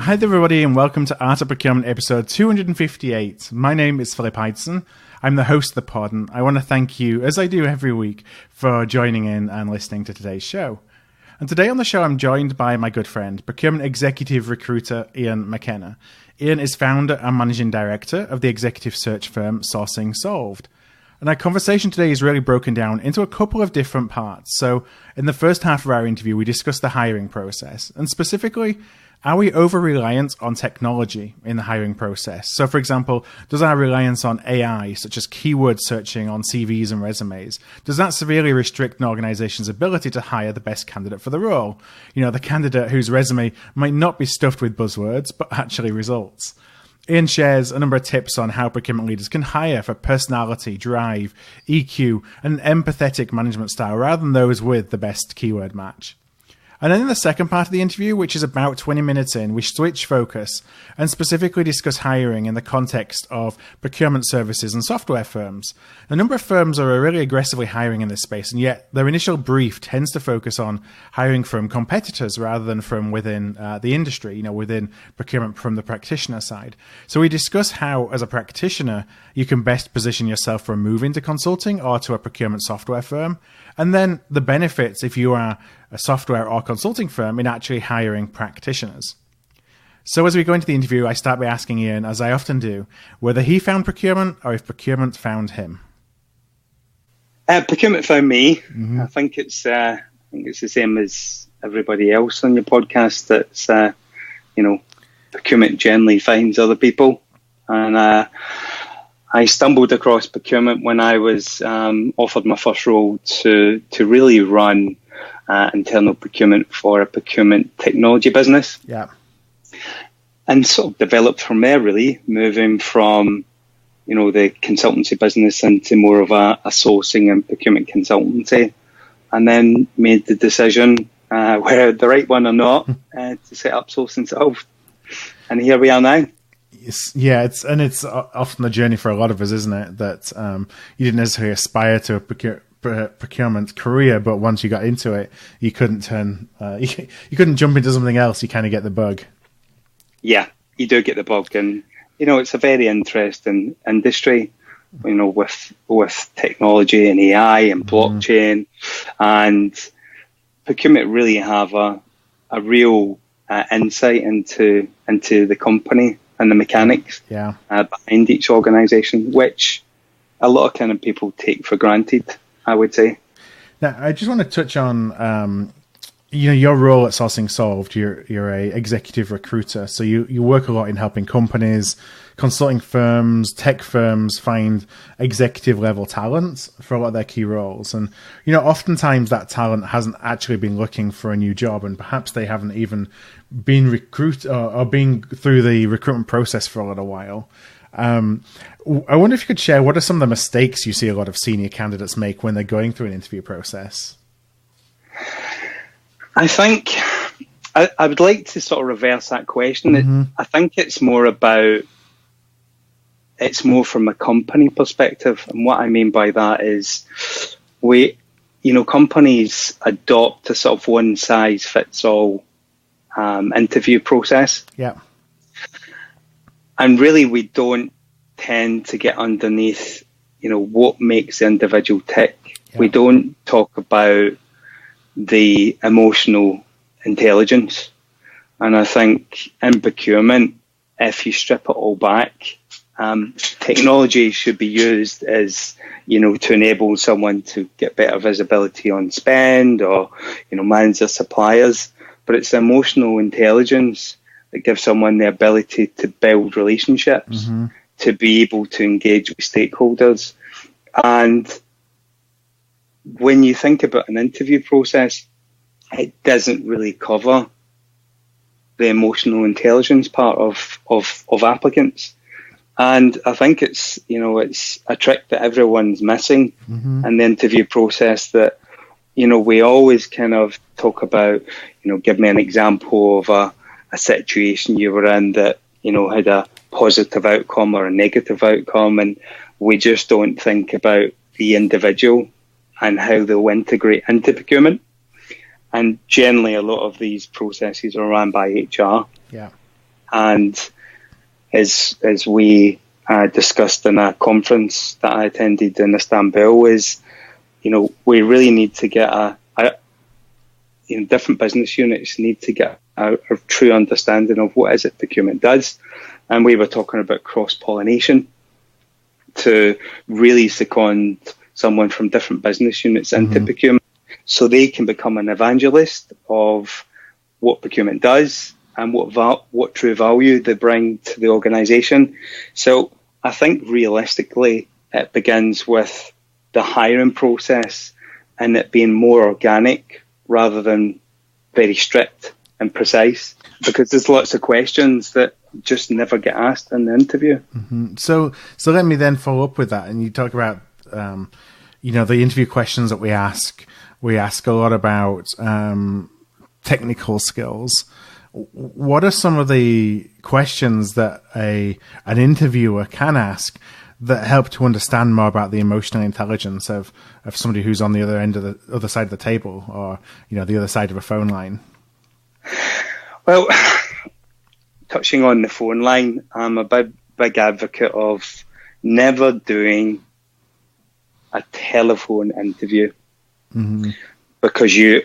Hi there everybody and welcome to Art of Procurement episode 258. My name is Philip Heidson. I'm the host of the pod and I want to thank you, as I do every week, for joining in and listening to today's show. And today on the show I'm joined by my good friend, procurement executive recruiter Iain McKenna. Iain is founder and managing director of the executive search firm Sourcing Solved. And our conversation today is really broken down into a couple of different parts. So in the first half of our interview, we discussed the hiring process and specifically, are we over-reliant on technology in the hiring process? So, for example, does our reliance on AI, such as keyword searching on CVs and resumes, does that severely restrict an organization's ability to hire the best candidate for the role? You know, the candidate whose resume might not be stuffed with buzzwords, but actually results. Iain shares a number of tips on how procurement leaders can hire for personality, drive, EQ, and an empathetic management style rather than those with the best keyword match. And then in the second part of the interview, which is about 20 minutes in, we switch focus and specifically discuss hiring in the context of procurement services and software firms. A number of firms are really aggressively hiring in this space, and yet their initial brief tends to focus on hiring from competitors rather than from within the industry, you know, within procurement from the practitioner side. So we discuss how, as a practitioner, you can best position yourself for a move into consulting or to a procurement software firm, and then the benefits if you are a software or consulting firm in actually hiring practitioners. So as we go into the interview, I start by asking Iain, as I often do, whether he found procurement or if procurement found him. Procurement found me. Mm-hmm. I think it's the same as everybody else on your podcast. That's procurement generally finds other people, and I stumbled across procurement when I was offered my first role to really run internal procurement for a procurement technology business. Yeah. And sort of developed from there, really, moving from, the consultancy business into more of a sourcing and procurement consultancy. And then made the decision, whether the right one or not, to set up Sourcing Solved. And here we are now. Yeah, it's often the journey for a lot of us, isn't it? That you didn't necessarily aspire to a procurement career, but once you got into it, you couldn't you couldn't jump into something else. You kind of get the bug. Yeah, you do get the bug, and it's a very interesting industry. With technology and AI and blockchain, and procurement really have a real insight into the company and the mechanics behind each organisation, which a lot of kind of people take for granted, I would say. Now, I just want to touch on, your role at Sourcing Solved. You're a executive recruiter, so you work a lot in helping companies, consulting firms, tech firms find executive level talent for a lot of their key roles. And, oftentimes that talent hasn't actually been looking for a new job, and perhaps they haven't even been recruited or been through the recruitment process for a little while. I wonder if you could share what are some of the mistakes you see a lot of senior candidates make when they're going through an interview process? I think I would like to sort of reverse that question. Mm-hmm. I think it's more from a company perspective. And what I mean by that is companies adopt a sort of one size fits all interview process. Yeah. And really, we don't tend to get underneath, what makes the individual tick. Yeah. We don't talk about the emotional intelligence. And I think in procurement, if you strip it all back, technology should be used as, to enable someone to get better visibility on spend or, manage their suppliers. But it's the emotional intelligence that gives someone the ability to build relationships, to be able to engage with stakeholders. And when you think about an interview process, it doesn't really cover the emotional intelligence part of applicants. And I think it's a trick that everyone's missing in the interview process that, we always kind of talk about, give me an example of a situation you were in that, had a positive outcome or a negative outcome. And we just don't think about the individual and how they'll integrate into procurement. And generally, a lot of these processes are run by HR. Yeah. And as we discussed in a conference that I attended in Istanbul, is, we really need to get different business units need to get a true understanding of what is it procurement does. And we were talking about cross-pollination, to really second someone from different business units into procurement, so they can become an evangelist of what procurement does and what true value they bring to the organisation. So I think realistically it begins with the hiring process and it being more organic rather than very strict and precise, because there's lots of questions that just never get asked in the interview. So let me then follow up with that. And you talk about, the interview questions that we ask. We ask a lot about technical skills. What are some of the questions that an interviewer can ask that help to understand more about the emotional intelligence of somebody who's on the other end of the other side of the table, or the other side of a phone line? Well, touching on the phone line, I'm a big advocate of never doing a telephone interview, because you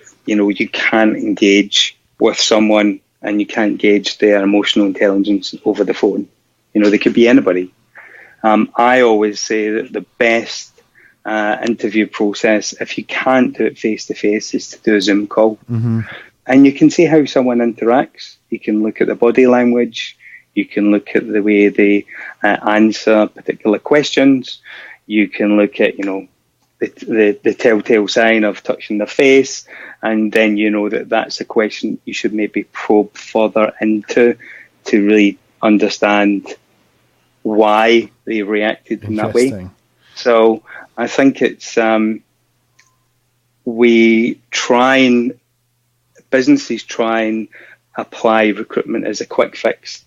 can't engage with someone and you can't gauge their emotional intelligence over the phone. They could be anybody. I always say that the best interview process, if you can't do it face to face, is to do a Zoom call. And you can see how someone interacts. You can look at the body language. You can look at the way they answer particular questions. You can look at, the telltale sign of touching their face. And then that's a question you should maybe probe further into to really understand why they reacted in that way. So I think it's businesses try and apply recruitment as a quick fix,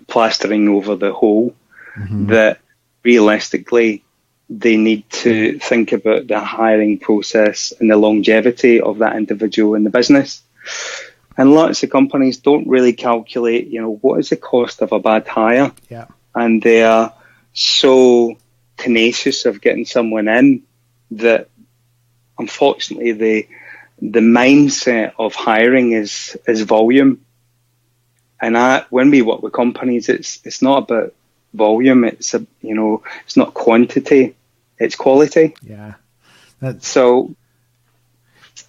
plastering over the hole, that realistically they need to think about the hiring process and the longevity of that individual in the business. And lots of companies don't really calculate, what is the cost of a bad hire? Yeah. And they are so tenacious of getting someone in that, unfortunately, the mindset of hiring is volume. And when we work with companies, it's not about volume. It's it's not quantity, it's quality. Yeah. So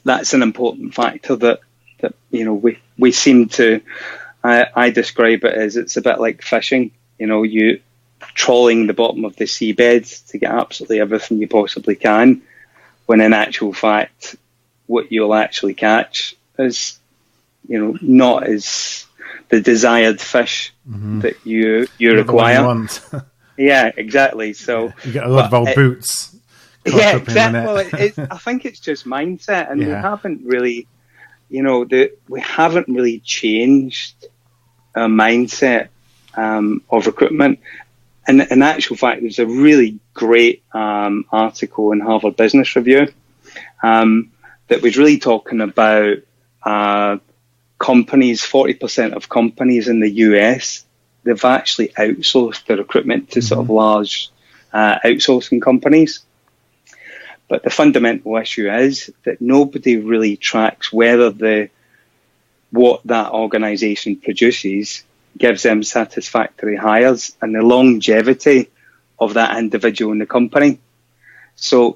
that's an important factor that we seem to. I describe it as it's a bit like fishing. You trawling the bottom of the seabed to get absolutely everything you possibly can, when in actual fact, what you'll actually catch is, not as the desired fish that you require. Yeah, exactly. So you get a lot of old boots. Yeah, exactly. I think it's just mindset, and we haven't really, we haven't really changed our mindset of recruitment. And in actual fact, there's a really great article in Harvard Business Review that was really talking about companies. 40% of companies in the US, they've actually outsourced their recruitment to sort of large outsourcing companies. But the fundamental issue is that nobody really tracks whether what that organisation produces gives them satisfactory hires and the longevity of that individual in the company. So,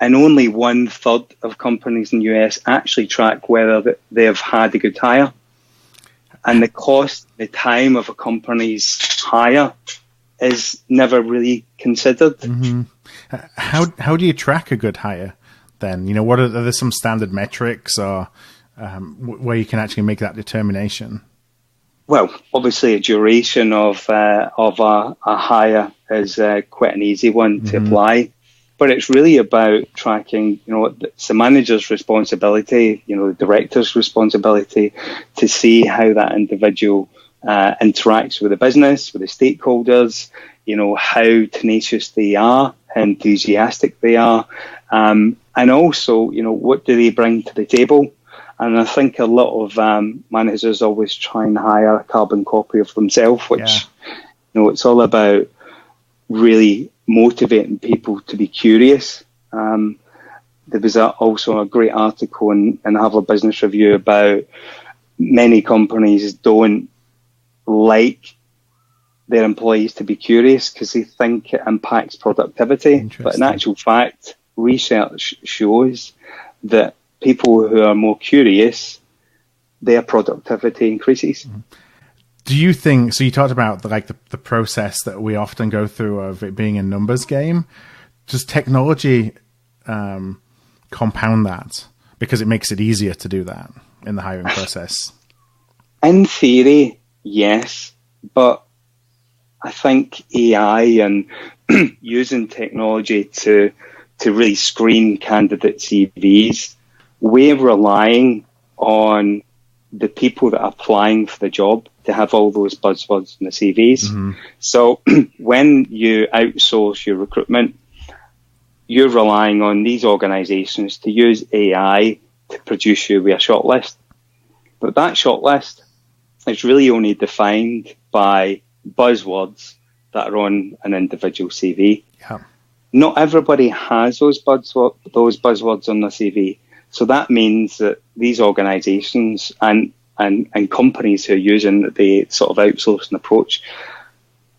and only 1/3 of companies in the US actually track whether they have had a good hire. And the time of a company's hire is never really considered. How do you track a good hire then? What are there some standard metrics or where you can actually make that determination? Well, obviously a duration of a hire is quite an easy one to apply. But it's really about tracking, it's the manager's responsibility, the director's responsibility to see how that individual interacts with the business, with the stakeholders, how tenacious they are, how enthusiastic they are, and also, what do they bring to the table? And I think a lot of managers always try and hire a carbon copy of themselves, which, it's all about really motivating people to be curious. There was also a great article in Harvard Business Review about many companies don't like their employees to be curious because they think it impacts productivity. But in actual fact, research shows that people who are more curious, their productivity increases. Do you think, so you talked about the process that we often go through of it being a numbers game. Does technology compound that because it makes it easier to do that in the hiring process? In theory, yes, but I think AI and using technology to really screen candidate CVs, we're relying on the people that are applying for the job to have all those buzzwords in the CVs. So when you outsource your recruitment, you're relying on these organisations to use AI to produce you with a shortlist. But that shortlist is really only defined by buzzwords that are on an individual CV. Not everybody has those buzzwords on their CV. So that means that these organisations and companies who are using the sort of outsourcing approach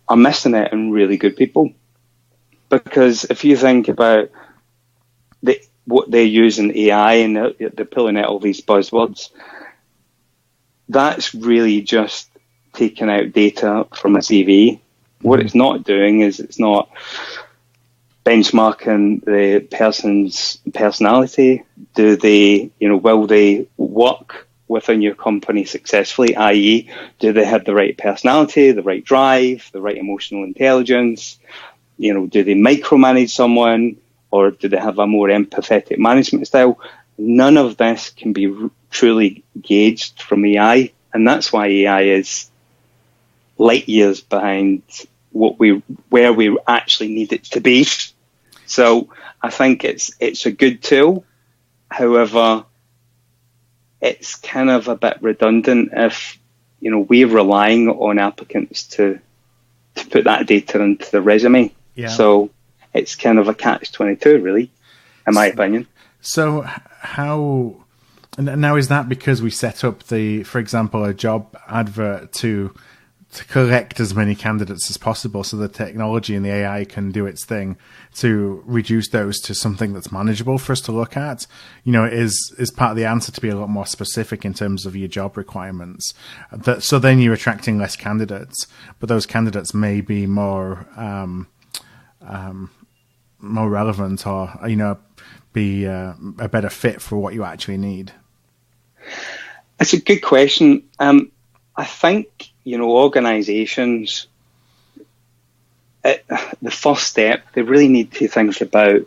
are missing out on really good people. Because if you think about what they're using AI and they're pulling out all these buzzwords, that's really just taking out data from a CV. What it's not doing is it's not benchmarking the person's personality. Will they work within your company successfully, i.e., do they have the right personality, the right drive, the right emotional intelligence? Do they micromanage someone, or do they have a more empathetic management style? None of this can be truly gauged from AI, and that's why AI is light years behind where we actually need it to be. So I think it's a good tool. However, it's kind of a bit redundant if we're relying on applicants to put that data into the resume. So it's kind of a catch-22, really, in my opinion. So how now is that because we set up for example, a job advert to collect as many candidates as possible so the technology and the AI can do its thing to reduce those to something that's manageable for us to look at? Is part of the answer to be a lot more specific in terms of your job requirements. So then you're attracting less candidates, but those candidates may be more relevant or, be a better fit for what you actually need. It's a good question. I think, organisations, the first step, they really need to think about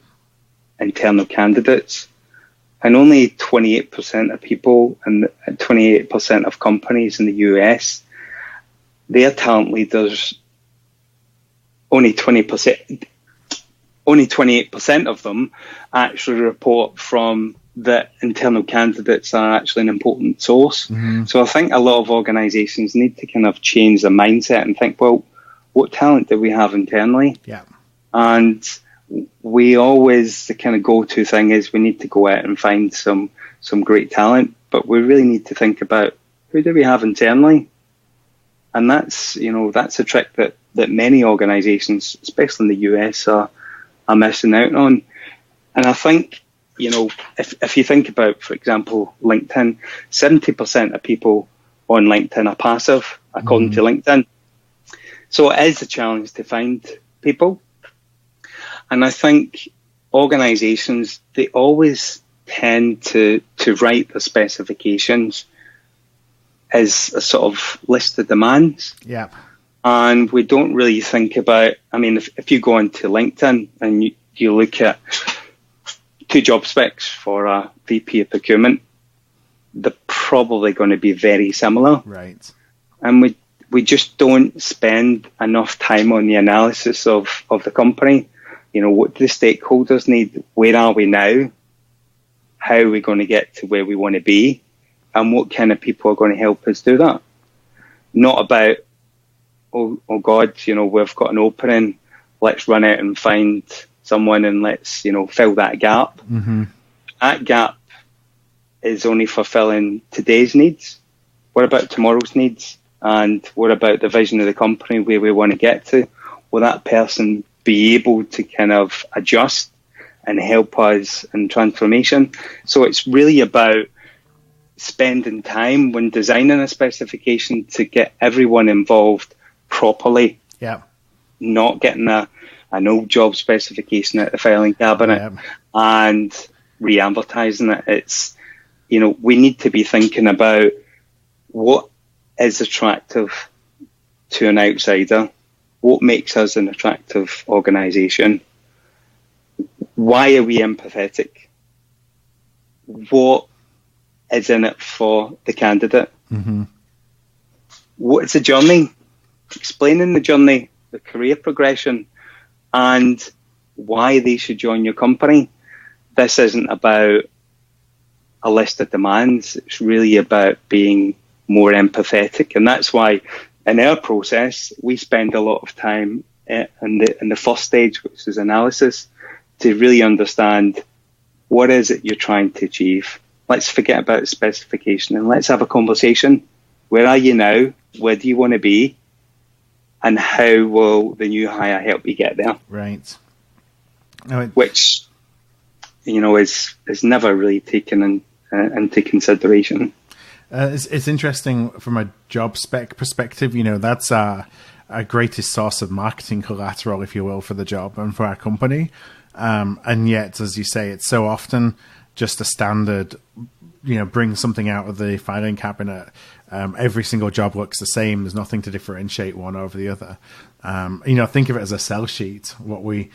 internal candidates. And only 28% of people and 28% of companies in the US, their talent leaders, only 28% of them actually report from that internal candidates are actually an important source. So I think a lot of organisations need to kind of change their mindset and think, well, what talent do we have internally? And we always, the kind of go-to thing is we need to go out and find some great talent, but we really need to think about who do we have internally? And that's a trick that many organisations, especially in the US, are missing out on. And I think, if you think about, for example, LinkedIn, 70% of people on LinkedIn are passive, according to LinkedIn. So it is a challenge to find people. And I think organisations, they always tend to write the specifications as a sort of list of demands. And we don't really think about, if you go onto LinkedIn and you look at 2 job specs for a VP of procurement, they're probably going to be very similar. And we just don't spend enough time on the analysis of the company. What do the stakeholders need? Where are we now? How are we going to get to where we want to be? and what kind of people are going to help us do that. Not about, oh God, we've got an opening, let's run out and find someone and let's, fill that gap. Mm-hmm. That gap is only fulfilling today's needs. What about tomorrow's needs? And what about the vision of the company, where we want to get to? Will that person be able to kind of adjust and help us in transformation? So it's really about spending time when designing a specification to get everyone involved properly. Yeah. Not getting an old job specification at the filing cabinet and re-advertising it. It's, we need to be thinking about what is attractive to an outsider, what makes us an attractive organisation, why are we empathetic, what is in it for the candidate, what is the journey, explaining the journey, the career progression, and why they should join your company. This isn't about a list of demands. It's really about being more empathetic. And that's why in our process, we spend a lot of time in the first stage, which is analysis, to really understand what is it you're trying to achieve. Let's forget about the specification and let's have a conversation. Where are you now? Where do you want to be? And how will the new hire help you get there? Right. Which, is never really taken into consideration. It's interesting from a job spec perspective. That's our greatest source of marketing collateral, if you will, for the job and for our company. And yet, as you say, it's so often just a standard, bring something out of the filing cabinet. Every single job looks the same. There's nothing to differentiate one over the other. Think of it as a sell sheet. What we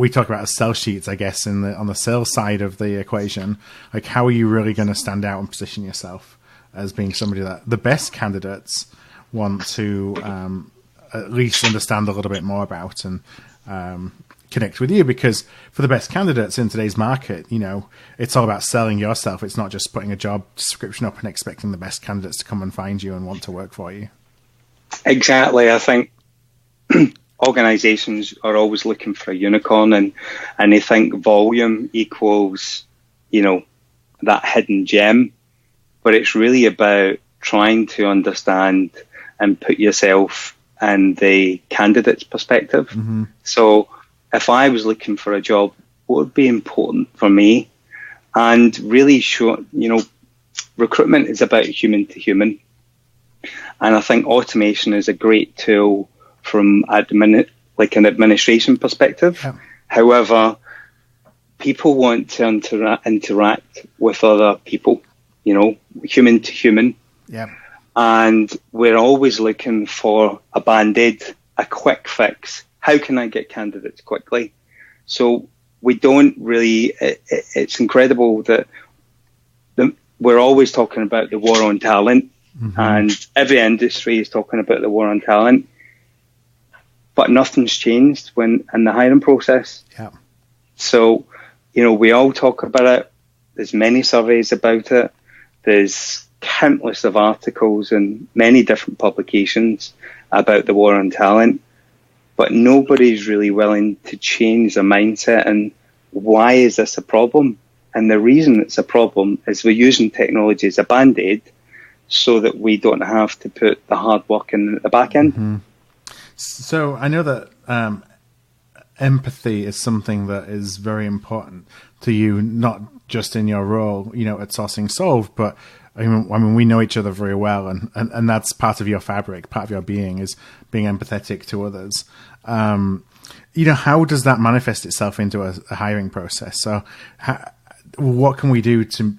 talk about as sell sheets, I guess, on the sales side of the equation. Like, how are you really going to stand out and position yourself as being somebody that the best candidates want to at least understand a little bit more about and connect with you? Because for the best candidates in today's market, it's all about selling yourself. It's not just putting a job description up and expecting the best candidates to come and find you and want to work for you. Exactly. I think organizations are always looking for a unicorn and they think volume equals, that hidden gem. But it's really about trying to understand and put yourself in the candidate's perspective. Mm-hmm. So if I was looking for a job, what would be important for me? And really recruitment is about human to human. And I think automation is a great tool from an administration perspective. Yeah. However, people want to interact with other people, human to human. Yeah. And we're always looking for a band-aid, a quick fix. How can I get candidates quickly? So we don't really, it's incredible that we're always talking about the war on talent, and every industry is talking about the war on talent, but nothing's changed in the hiring process. Yeah. So, we all talk about it. There's many surveys about it. There's countless of articles in many different publications about the war on talent, but nobody's really willing to change their mindset. And why is this a problem? And the reason it's a problem is we're using technology as a band-aid so that we don't have to put the hard work in at the back end. Mm-hmm. So I know that empathy is something that is very important to you, not just in your role, at Sourcing Solved, but I mean, we know each other very well, and that's part of your fabric, part of your being is being empathetic to others. How does that manifest itself into a hiring process? So what can we do to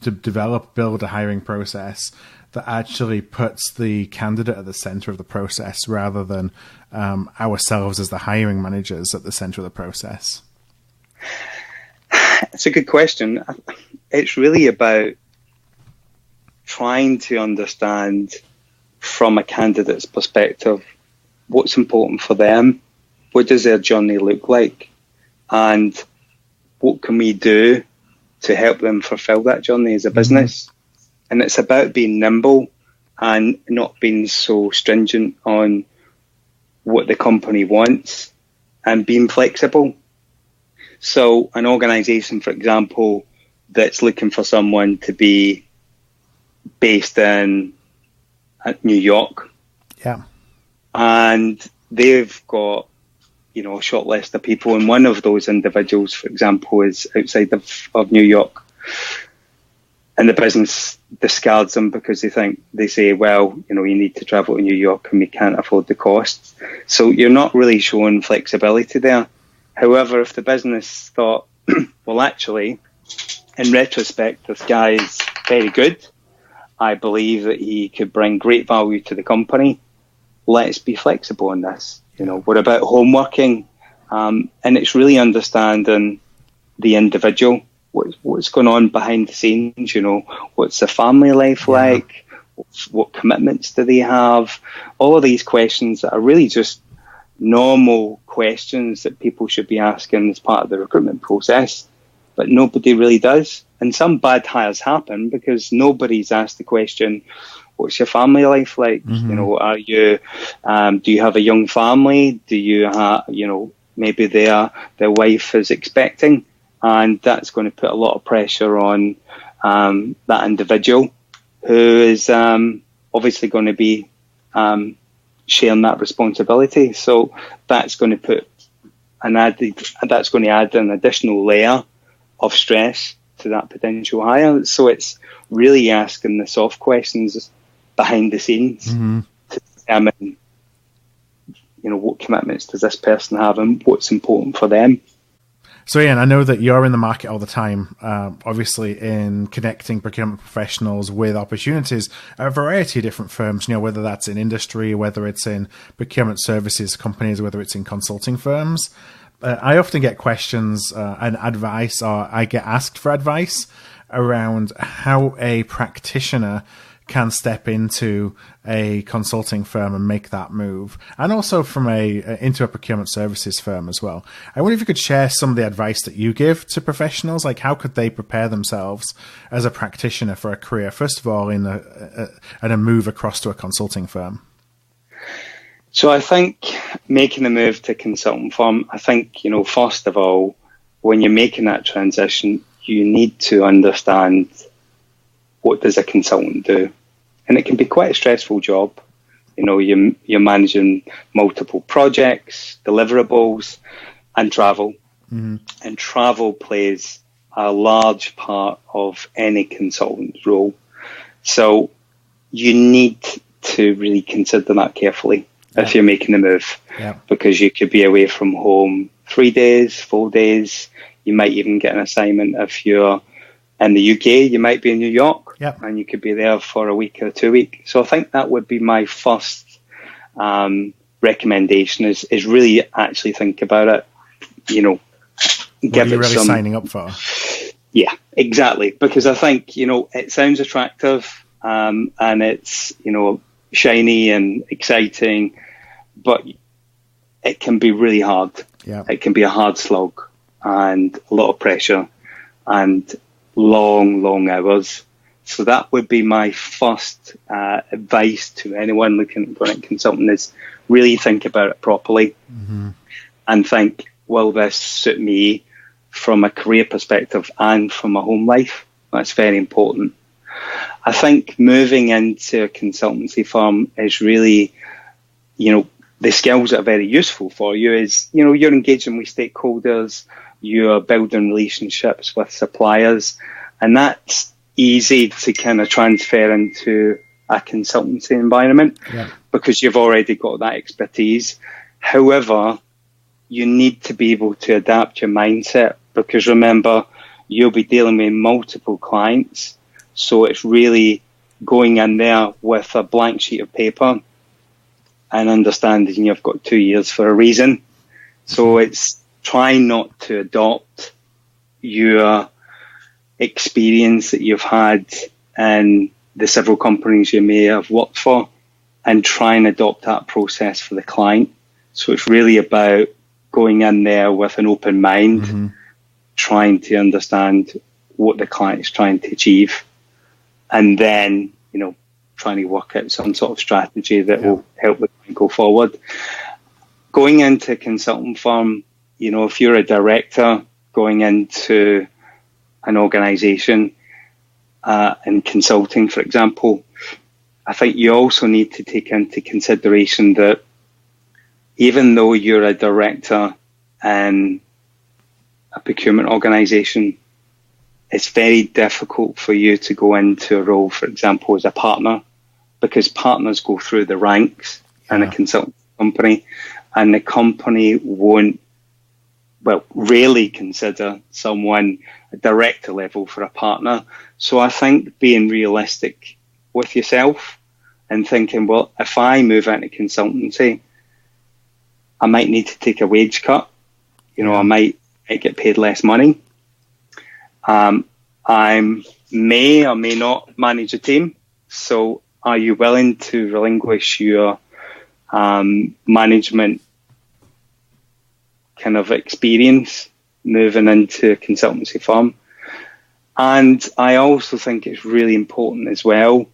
build a hiring process that actually puts the candidate at the center of the process rather than ourselves as the hiring managers at the center of the process? It's a good question. It's really about trying to understand from a candidate's perspective what's important for them, what does their journey look like, and what can we do to help them fulfill that journey as a business. And it's about being nimble and not being so stringent on what the company wants and being flexible. So an organization, for example, that's looking for someone to be based in New York. Yeah. And they've got, a short list of people. And one of those individuals, for example, is outside of New York. And the business discards them because they say, well, you need to travel to New York and we can't afford the costs. So you're not really showing flexibility there. However, if the business thought, well, actually, in retrospect, this guy is very good. I believe that he could bring great value to the company. Let's be flexible on this. What about home working? And it's really understanding the individual, what's going on behind the scenes, what's the family life like? What commitments do they have? All of these questions that are really just normal questions that people should be asking as part of the recruitment process, but nobody really does. And some bad hires happen because nobody's asked the question, what's your family life like? Are you, do you have a young family? Do you have, maybe their wife is expecting, and that's going to put a lot of pressure on that individual who is obviously going to be sharing that responsibility. So that's going to put that's going to add an additional layer of stress to that potential hire. So it's really asking the soft questions behind the scenes to determine, what commitments does this person have and what's important for them. So, Iain, I know that you're in the market all the time, obviously in connecting procurement professionals with opportunities at a variety of different firms, whether that's in industry, whether it's in procurement services companies, whether it's in consulting firms. I often get questions and advice, or I get asked for advice around how a practitioner can step into a consulting firm and make that move, and also from into a procurement services firm as well. I wonder if you could share some of the advice that you give to professionals, like how could they prepare themselves as a practitioner for a career, first of all, in a move across to a consulting firm? So I think making the move to consulting firm, I think, first of all, when you're making that transition, you need to understand what does a consultant do. And it can be quite a stressful job. You're managing multiple projects, deliverables, and travel. And travel plays a large part of any consultant's role. So you need to really consider that carefully if you're making the move, because you could be away from home 3 days, 4 days. You might even get an assignment if you're in the UK, you might be in New York, and you could be there for a week or 2 weeks. So I think that would be my first recommendation is really actually think about it, what are you really signing up for? Yeah, exactly. Because I think, it sounds attractive and it's, shiny and exciting, but it can be really hard. It can be a hard slog and a lot of pressure and long hours. So that would be my first advice to anyone looking at going consulting is really think about it properly and think, will this suit me from a career perspective and from a home life? That's very important. I think moving into a consultancy firm is really, the skills that are very useful for you is, you're engaging with stakeholders, you're building relationships with suppliers, and that's easy to kind of transfer into a consultancy environment because you've already got that expertise. However, you need to be able to adapt your mindset because remember, you'll be dealing with multiple clients. So it's really going in there with a blank sheet of paper and understanding you've got 2 years for a reason. So it's trying not to adopt your experience that you've had in the several companies you may have worked for and try and adopt that process for the client. So it's really about going in there with an open mind, trying to understand what the client is trying to achieve and then, trying to work out some sort of strategy that will help the client go forward. Going into a consulting firm, if you're a director going into an organization in consulting, for example, I think you also need to take into consideration that even though you're a director in a procurement organization, it's very difficult for you to go into a role, for example, as a partner, because partners go through the ranks in a consulting company, and the company won't, rarely consider someone at director level for a partner. So I think being realistic with yourself and thinking, well, if I move into consultancy, I might need to take a wage cut. I might get paid less money. I may or may not manage a team. So are you willing to relinquish your management kind of experience moving into a consultancy firm? And I also think it's really important as well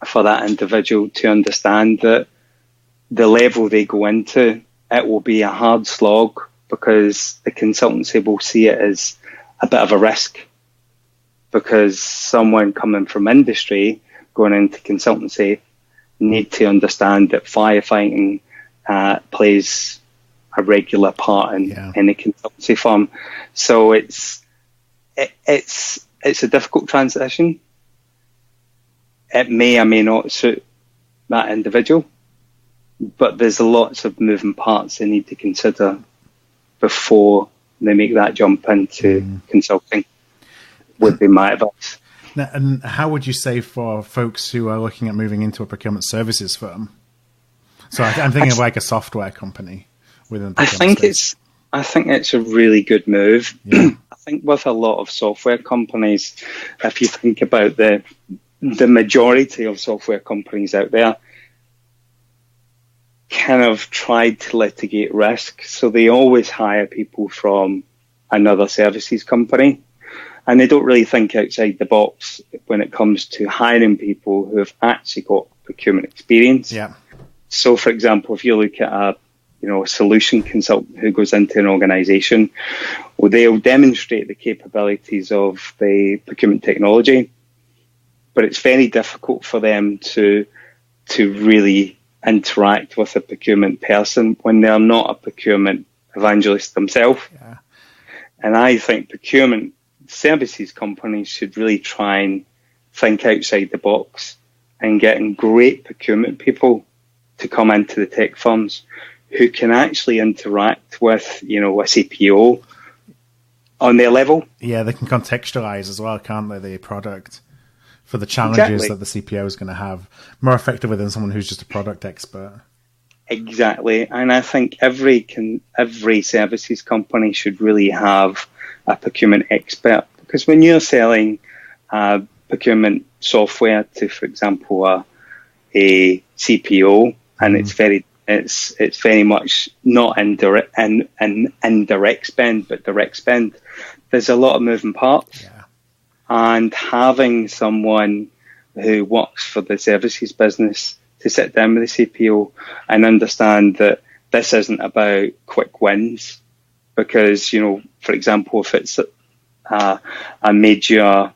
for that individual to understand that the level they go into, it will be a hard slog, because the consultancy will see it as a bit of a risk, because someone coming from industry going into consultancy need to understand that firefighting plays a regular part in a consultancy firm. So it's a difficult transition. It may or may not suit that individual, but there's lots of moving parts they need to consider before they make that jump into consulting, would be my advice. Now, and how would you say for folks who are looking at moving into a procurement services firm? So I'm thinking of like a software company within the procurement space. I think it's a really good move. Yeah. I think with a lot of software companies, if you think about the majority of software companies out there, kind of tried to litigate risk. So they always hire people from another services company, and they don't really think outside the box when it comes to hiring people who have actually got procurement experience. Yeah. So, for example, if you look at a solution consultant who goes into an organization, well, they'll demonstrate the capabilities of the procurement technology, but it's very difficult for them to really interact with a procurement person when they're not a procurement evangelist themselves. Yeah. And I think procurement services companies should really try and think outside the box and getting great procurement people to come into the tech firms who can actually interact with, a CPO on their level. Yeah, they can contextualize as well, can't they, the product for the challenges that the CPO is going to have more effectively than someone who's just a product expert. Exactly. And I think every services company should really have a procurement expert, because when you're selling procurement software to, for example, a CPO, and it's very much not indirect spend, but direct spend, there's a lot of moving parts. Yeah. And having someone who works for the services business to sit down with the CPO and understand that this isn't about quick wins, because, for example, if it's a major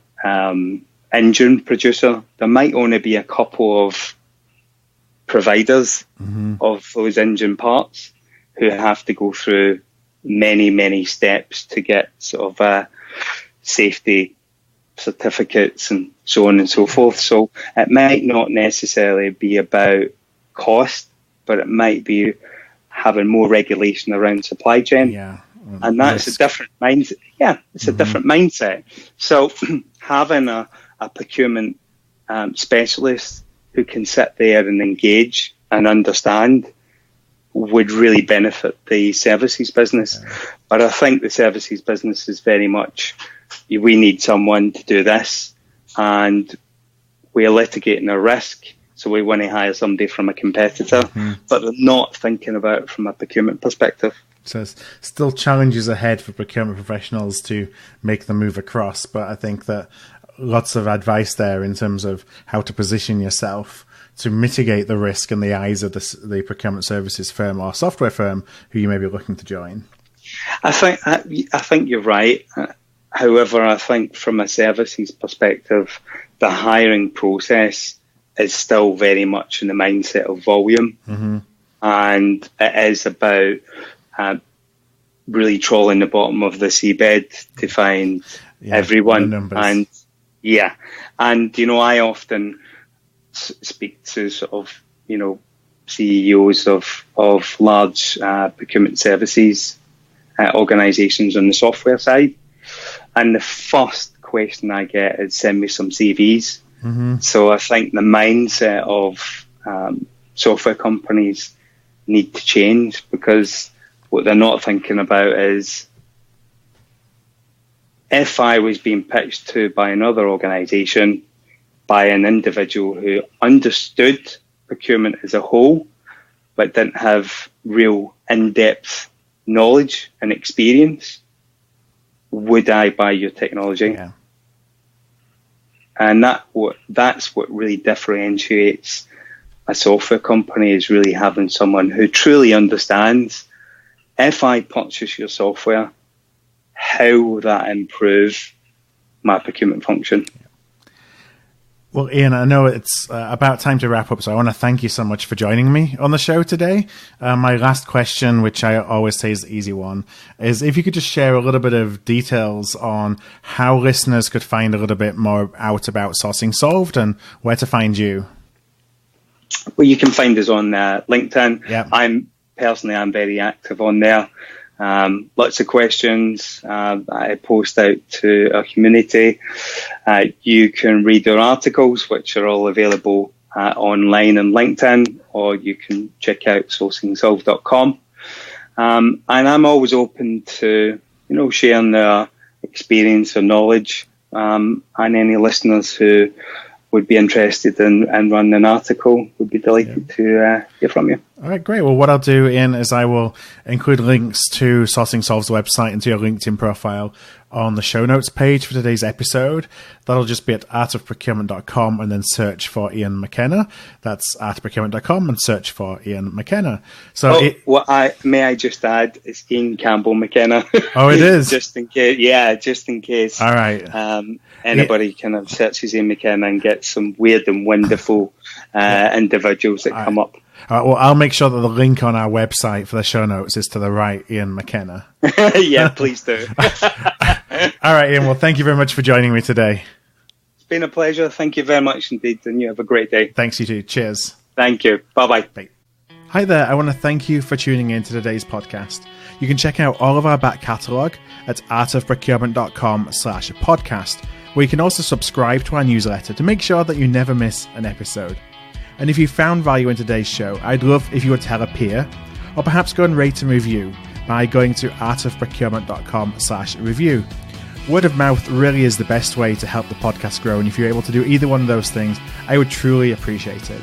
engine producer, there might only be a couple of providers of those engine parts who have to go through many, many steps to get sort of safety certificates and so on and so forth. So it might not necessarily be about cost, but it might be having more regulation around supply chain. Yeah. And that's a different mindset. Yeah, it's a different mindset. So having a procurement specialist who can sit there and engage and understand would really benefit the services business. Yeah. But I think the services business is very much, we need someone to do this, and we're litigating a risk, so we want to hire somebody from a competitor, but they're not thinking about it from a procurement perspective. So there's still challenges ahead for procurement professionals to make the move across, but I think that lots of advice there in terms of how to position yourself to mitigate the risk in the eyes of the procurement services firm or software firm who you may be looking to join. I think you're right. However, I think from a services perspective, the hiring process is still very much in the mindset of volume. Mm-hmm. And it is about really trawling the bottom of the seabed to find everyone. And I often speak to sort of, CEOs of large procurement services organizations on the software side. And the first question I get is, send me some CVs. Mm-hmm. So I think the mindset of software companies need to change, because what they're not thinking about is, if I was being pitched to by another organisation, by an individual who understood procurement as a whole, but didn't have real in-depth knowledge and experience, would I buy your technology? Yeah. And that's what really differentiates a software company, is really having someone who truly understands, if I purchase your software, how will that improve my procurement function? Well, Iain, I know it's about time to wrap up, so I want to thank you so much for joining me on the show today. My last question, which I always say is the easy one, is if you could just share a little bit of details on how listeners could find a little bit more out about Sourcing Solved and where to find you. Well, you can find us on LinkedIn. Yeah. I'm very active on there. Lots of questions I post out to our community. You can read our articles, which are all available online on LinkedIn, or you can check out sourcingsolved.com. And I'm always open to, sharing their experience or knowledge, and any listeners who would be interested in running an article would be delighted to hear from you. All right, great. Well, what I'll do, Iain, is I will include links to Sourcing Solved's website and to your LinkedIn profile on the show notes page for today's episode. That'll just be at artofprocurement.com, and then search for Iain McKenna. That's artofprocurement.com and search for Iain McKenna. So, may I just add, it's Iain Campbell McKenna. Oh, it is? Just in case. Yeah, just in case. All right. Anybody kind of searches Iain McKenna and gets some weird and wonderful individuals that come up. All right, well, I'll make sure that the link on our website for the show notes is to the right, Iain McKenna. Yeah, please do. All right, Iain, well, thank you very much for joining me today. It's been a pleasure. Thank you very much indeed, and you have a great day. Thanks, you too. Cheers. Thank you. Bye-bye. Bye. Hi there. I want to thank you for tuning in to today's podcast. You can check out all of our back catalogue at artofprocurement.com/podcast, where you can also subscribe to our newsletter to make sure that you never miss an episode. And if you found value in today's show, I'd love if you would tell a peer, or perhaps go and rate and review by going to artofprocurement.com/review. Word of mouth really is the best way to help the podcast grow, and if you're able to do either one of those things, I would truly appreciate it.